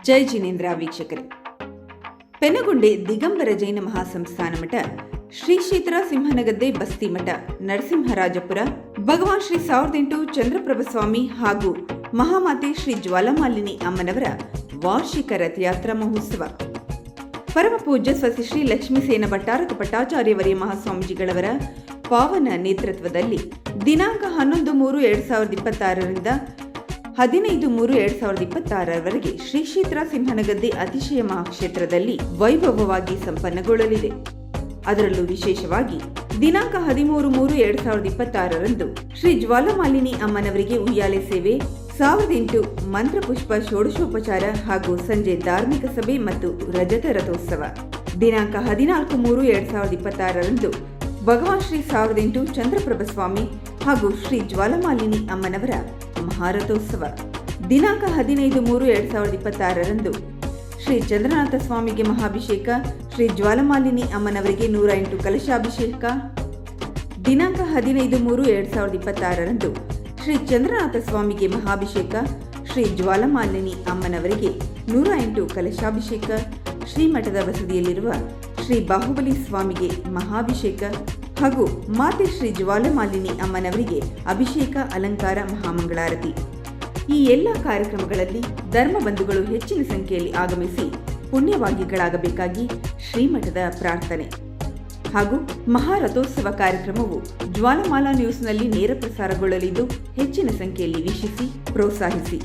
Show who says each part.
Speaker 1: ಜೈ ಜಿನೇಂದ್ರ ವೀಕ್ಷಕರೇ, ಪೆನಗುಂಡೆ ದಿಗಂಬರ ಜೈನ ಮಹಾಸಂಸ್ಥಾನ ಮಠ, ಶ್ರೀ ಕ್ಷೇತ್ರ ಸಿಂಹನಗದ್ದೆ ಬಸ್ತಿ ಮಠ, ನರಸಿಂಹರಾಜಪುರ, ಭಗವಾನ್ ಶ್ರೀ 1008 ಚಂದ್ರಪ್ರಭ ಸ್ವಾಮಿ ಹಾಗೂ ಮಹಾಮಾತೆ ಶ್ರೀ ಜ್ವಾಲಾಮಾಲಿನಿ ಅಮ್ಮನವರ ವಾರ್ಷಿಕ ರಥಯಾತ್ರಾ ಮಹೋತ್ಸವ ಪರಮ ಪೂಜ್ಯ ಸ್ವಸ್ತಿ ಶ್ರೀ ಲಕ್ಷ್ಮೀಸೇನ ಭಟ್ಟಾರಕ ಪಟ್ಟಾಚಾರ್ಯವರಿಯ ಮಹಾಸ್ವಾಮೀಜಿಗಳವರ ಪಾವನ ನೇತೃತ್ವದಲ್ಲಿ ದಿನಾಂಕ 11/3/2026ರಿಂದ 15/3/2026ರವರೆಗೆ ಶ್ರೀ ಕ್ಷೇತ್ರ ಸಿಂಹನಗದ್ದೆ ಅತಿಶಯ ಮಹಾಕ್ಷೇತ್ರದಲ್ಲಿ ವೈಭವವಾಗಿ ಸಂಪನ್ನಗೊಳ್ಳಲಿದೆ. ಅದರಲ್ಲೂ ವಿಶೇಷವಾಗಿ ದಿನಾಂಕ 13/3/2026ರಂದು ಶ್ರೀ ಜ್ವಾಲಾಮಾಲಿನಿ ಅಮ್ಮನವರಿಗೆ ಉಯ್ಯಾಲೆ ಸೇವೆ, 1008 ಮಂತ್ರಪುಷ್ಪ ಷೋಡಶೋಪಚಾರ ಹಾಗೂ ಸಂಜೆ ಧಾರ್ಮಿಕ ಸಭೆ ಮತ್ತು ರಜತ ರಥೋತ್ಸವ. ದಿನಾಂಕ 14/3/2026ರಂದು ಭಗವಾನ್ ಶ್ರೀ 1008 ಚಂದ್ರಪ್ರಭ ಸ್ವಾಮಿ ಹಾಗೂ ಶ್ರೀ ಜ್ವಾಲಾಮಾಲಿನಿ ಅಮ್ಮನವರ ಮಹಾರಥೋತ್ಸವ. ದಿನಾಂಕ 15/3/2026ರಂದು ಶ್ರೀ ಚಂದ್ರನಾಥ ಸ್ವಾಮಿಗೆ ಮಹಾಭಿಷೇಕ, ಶ್ರೀ ಜ್ವಾಲಾಮಾಲಿನಿ ಅಮ್ಮನವರಿಗೆ 108 ಕಲಶಾಭಿಷೇಕ. ದಿನಾಂಕ 15/3/2026ರಂದು ಶ್ರೀ ಚಂದ್ರನಾಥ ಸ್ವಾಮಿಗೆ ಮಹಾಭಿಷೇಕ, ಶ್ರೀ ಜ್ವಾಲಾಮಾಲಿನಿ ಅಮ್ಮನವರಿಗೆ 108 ಕಲಶಾಭಿಷೇಕ. ಶ್ರೀಮಠದ ಬಸದಿಯಲ್ಲಿರುವ ಶ್ರೀ ಬಾಹುಬಲಿ ಸ್ವಾಮಿಗೆ ಮಹಾಭಿಷೇಕ ಹಾಗೂ ಮಾತೆ ಶ್ರೀ ಜ್ವಾಲಾಮಾಲಿನಿ ಅಮ್ಮನವರಿಗೆ ಅಭಿಷೇಕ, ಅಲಂಕಾರ, ಮಹಾಮಂಗಳಾರತಿ. ಈ ಎಲ್ಲ ಕಾರ್ಯಕ್ರಮಗಳಲ್ಲಿ ಧರ್ಮ ಬಂಧುಗಳು ಹೆಚ್ಚಿನ ಸಂಖ್ಯೆಯಲ್ಲಿ ಆಗಮಿಸಿ ಪುಣ್ಯವಾಗಿಗಳಾಗಬೇಕಾಗಿ ಶ್ರೀಮಠದ ಪ್ರಾರ್ಥನೆ. ಹಾಗೂ ಮಹಾರಥೋತ್ಸವ ಕಾರ್ಯಕ್ರಮವು ಜ್ವಾಲಾಮಾಲಾ ನ್ಯೂಸ್ನಲ್ಲಿ ನೇರ ಪ್ರಸಾರಗೊಳ್ಳಲಿದ್ದು ಹೆಚ್ಚಿನ ಸಂಖ್ಯೆಯಲ್ಲಿ ವೀಕ್ಷಿಸಿ ಪ್ರೋತ್ಸಾಹಿಸಿ.